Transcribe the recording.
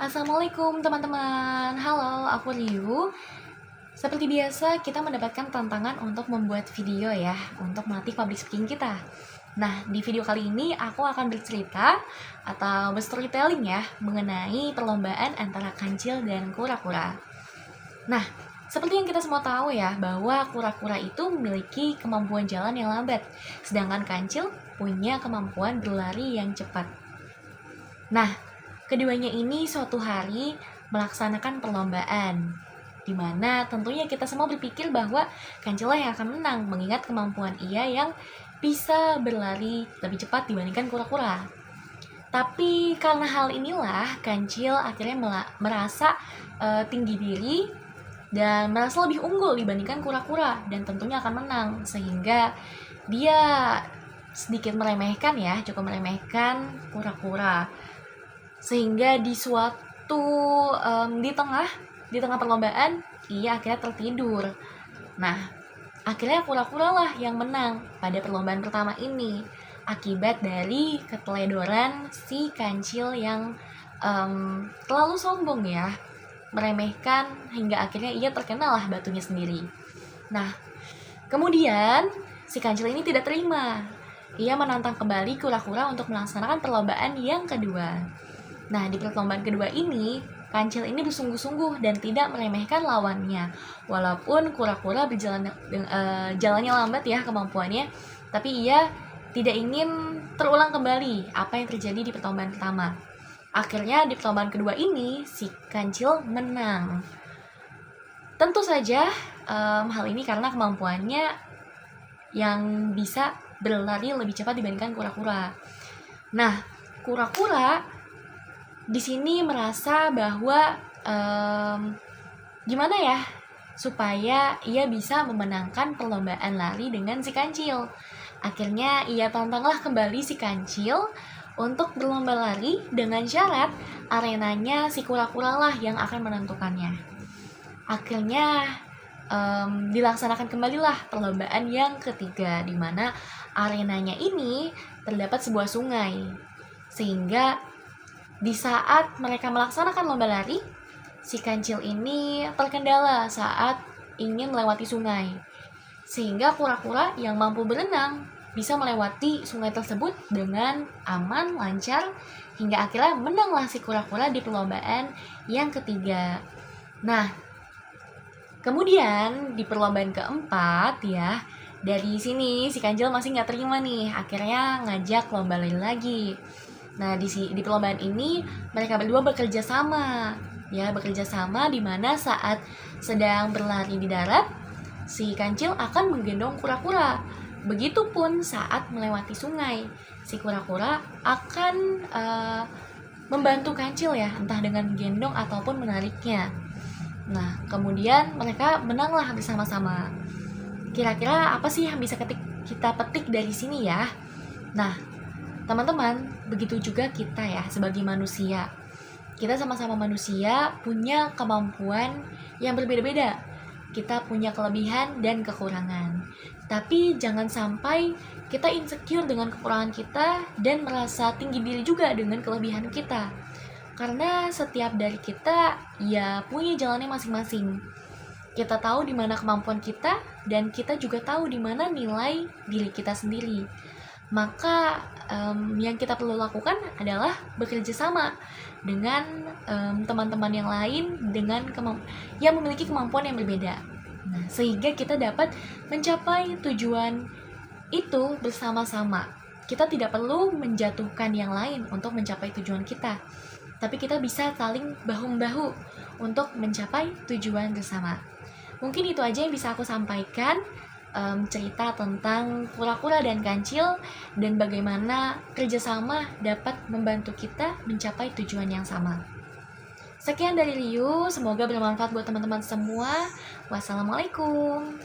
Assalamualaikum teman-teman. Halo, aku Liu. Seperti biasa, kita mendapatkan tantangan untuk membuat video ya, untuk melatih public speaking kita. Nah, di video kali ini aku akan bercerita atau berstorytelling ya, mengenai perlombaan antara kancil dan kura-kura. Nah, seperti yang kita semua tahu ya, bahwa kura-kura itu memiliki kemampuan jalan yang lambat, sedangkan kancil punya kemampuan berlari yang cepat. Nah, keduanya ini suatu hari melaksanakan perlombaan, di mana tentunya kita semua berpikir bahwa kancil yang akan menang, mengingat kemampuan ia yang bisa berlari lebih cepat dibandingkan kura-kura. Tapi karena hal inilah, kancil akhirnya merasa tinggi diri dan merasa lebih unggul dibandingkan kura-kura, dan tentunya akan menang, sehingga dia sedikit meremehkan ya, cukup meremehkan kura-kura. Sehingga di tengah perlombaan ia akhirnya tertidur. Nah, akhirnya kura-kura lah yang menang pada perlombaan pertama ini, akibat dari keteledoran si kancil yang terlalu sombong ya, meremehkan hingga akhirnya ia terkena lah batunya sendiri. Nah, kemudian si kancil ini tidak terima. Ia menantang kembali kura-kura untuk melaksanakan perlombaan yang kedua. Nah, di perlombaan kedua ini, kancil ini bersungguh-sungguh dan tidak meremehkan lawannya. Walaupun kura-kura jalannya lambat ya kemampuannya, tapi ia tidak ingin terulang kembali apa yang terjadi di perlombaan pertama. Akhirnya di perlombaan kedua ini, si kancil menang. Tentu saja hal ini karena kemampuannya yang bisa berlari lebih cepat dibandingkan kura-kura. Nah, kura-kura di sini merasa bahwa gimana ya supaya ia bisa memenangkan perlombaan lari dengan si kancil. Akhirnya ia tantanglah kembali si kancil untuk berlomba lari dengan syarat arenanya si kura-kura lah yang akan menentukannya. Akhirnya dilaksanakan kembalilah perlombaan yang ketiga, di mana arenanya ini terdapat sebuah sungai, sehingga di saat mereka melaksanakan lomba lari, si kancil ini terkendala saat ingin melewati sungai, sehingga kura-kura yang mampu berenang bisa melewati sungai tersebut dengan aman, lancar, hingga akhirnya menanglah si kura-kura di perlombaan yang ketiga. Nah, kemudian di perlombaan keempat ya, dari sini si kancil masih nggak terima nih, akhirnya ngajak lomba lari lagi. Nah, di perlombaan ini mereka berdua bekerja sama di mana saat sedang berlari di darat, si kancil akan menggendong kura-kura. Begitupun saat melewati sungai, si kura-kura akan membantu kancil ya, entah dengan gendong ataupun menariknya. Nah, kemudian mereka menanglah bersama-sama. Kira-kira apa sih yang bisa kita petik dari sini ya? Nah, teman-teman, begitu juga kita ya sebagai manusia. Kita sama-sama manusia punya kemampuan yang berbeda-beda. Kita punya kelebihan dan kekurangan. Tapi jangan sampai kita insecure dengan kekurangan kita dan merasa tinggi diri juga dengan kelebihan kita. Karena setiap dari kita ya punya jalannya masing-masing. Kita tahu di mana kemampuan kita dan kita juga tahu di mana nilai diri kita sendiri. Maka yang kita perlu lakukan adalah bekerja sama dengan teman-teman yang lain yang memiliki kemampuan yang berbeda. Nah, sehingga kita dapat mencapai tujuan itu bersama-sama. Kita tidak perlu menjatuhkan yang lain untuk mencapai tujuan kita, tapi kita bisa saling bahu-membahu untuk mencapai tujuan bersama. Mungkin itu aja yang bisa aku sampaikan, cerita tentang kura-kura dan kancil dan bagaimana kerjasama dapat membantu kita mencapai tujuan yang sama. Sekian dari Liu, semoga bermanfaat buat teman-teman semua. Wassalamualaikum.